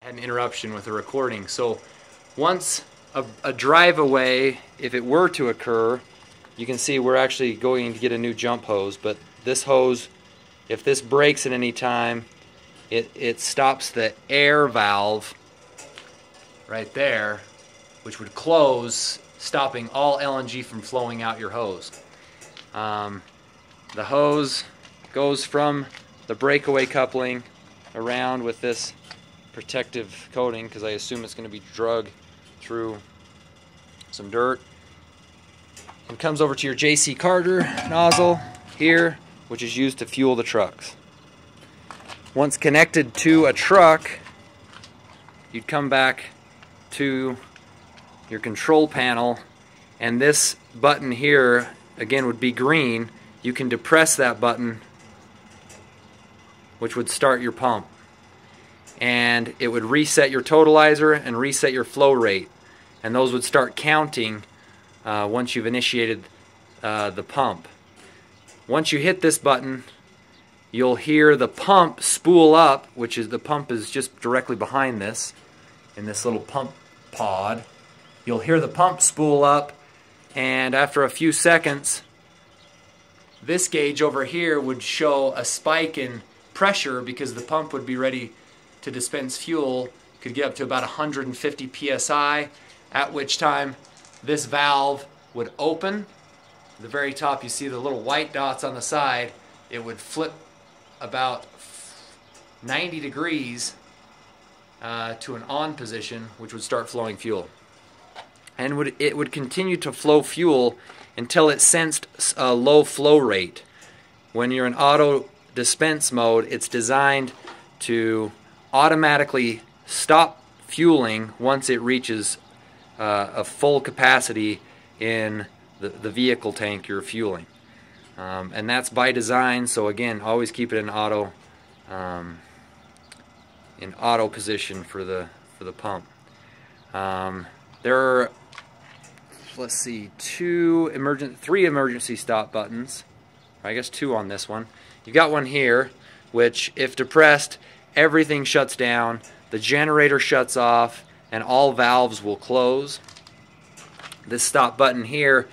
Had an interruption with the recording. So once a drive away, if it were to occur, you can see we're actually going to get a new jump hose, but this hose, if this breaks at any time, it stops the air valve right there, which would close, stopping all LNG from flowing out your hose. The hose goes from the breakaway coupling around with this protective coating, because I assume it's going to be drug through some dirt, and comes over to your JC Carter nozzle here, which is used to fuel the trucks. Once connected to a truck, you'd come back to your control panel, and this button here again would be green. You can depress that button, which would start your pump, and it would reset your totalizer and reset your flow rate, and those would start counting once you've initiated the pump. Once you hit this button, you'll hear the pump spool up, which is, the pump is just directly behind this in this little pump pod. You'll hear the pump spool up, and after a few seconds, this gauge over here would show a spike in pressure because the pump would be ready to dispense fuel. Could get up to about 150 psi, at which time this valve would open. At the very top you see the little white dots on the side. It would flip about 90 degrees to an on position, which would start flowing fuel. And it would continue to flow fuel until it sensed a low flow rate. When you're in auto dispense mode, it's designed to automatically stop fueling once it reaches a full capacity in the vehicle tank you're fueling. And that's by design, so again, always keep it in auto position for the pump. There are, let's see, three emergency stop buttons. I guess two on this one. You got one here, which if depressed, everything shuts down, the generator shuts off, and all valves will close. This stop button here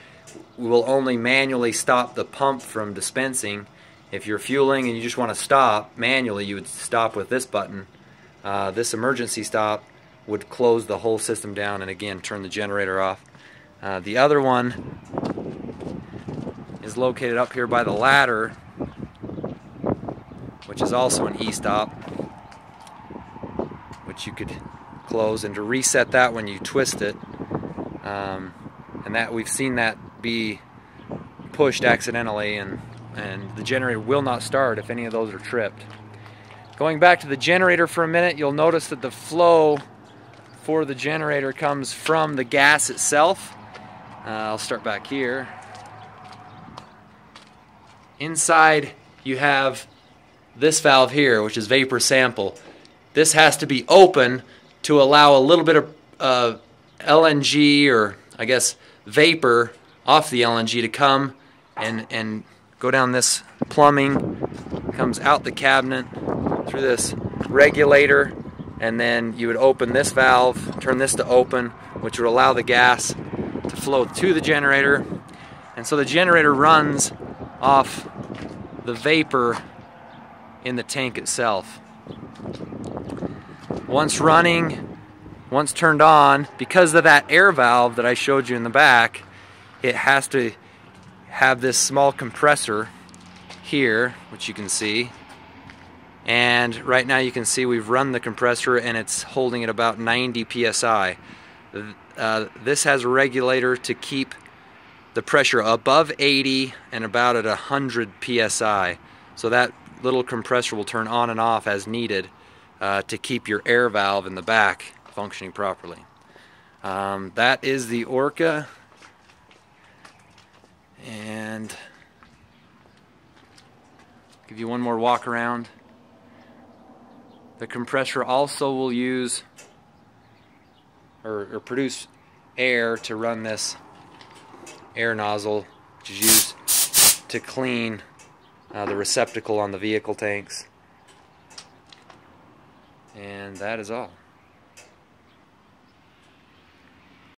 will only manually stop the pump from dispensing. If you're fueling and you just want to stop manually, you would stop with this button. This emergency stop would close the whole system down and again turn the generator off. The other one is located up here by the ladder, which is also an e-stop, which you could close, and to reset that when you twist it, and that we've seen that be pushed accidentally, and the generator will not start if any of those are tripped. Going back to the generator for a minute, you'll notice that the flow for the generator comes from the gas itself. I'll start back here. Inside you have this valve here, which is vapor sample. This has to be open to allow a little bit of LNG, or I guess vapor, off the LNG to come and go down this plumbing, comes out the cabinet through this regulator, and then you would open this valve, turn this to open, which would allow the gas to flow to the generator. And so the generator runs off the vapor in the tank itself. Once running, once turned on, because of that air valve that I showed you in the back, it has to have this small compressor here, which you can see. And right now you can see we've run the compressor and it's holding at about 90 psi. This has a regulator to keep the pressure above 80 and about at 100 psi. So that little compressor will turn on and off as needed to keep your air valve in the back functioning properly. That is the Orca, and give you one more walk around. The compressor also will use or produce air to run this air nozzle, which is used to clean the receptacle on the vehicle tanks. And that is all.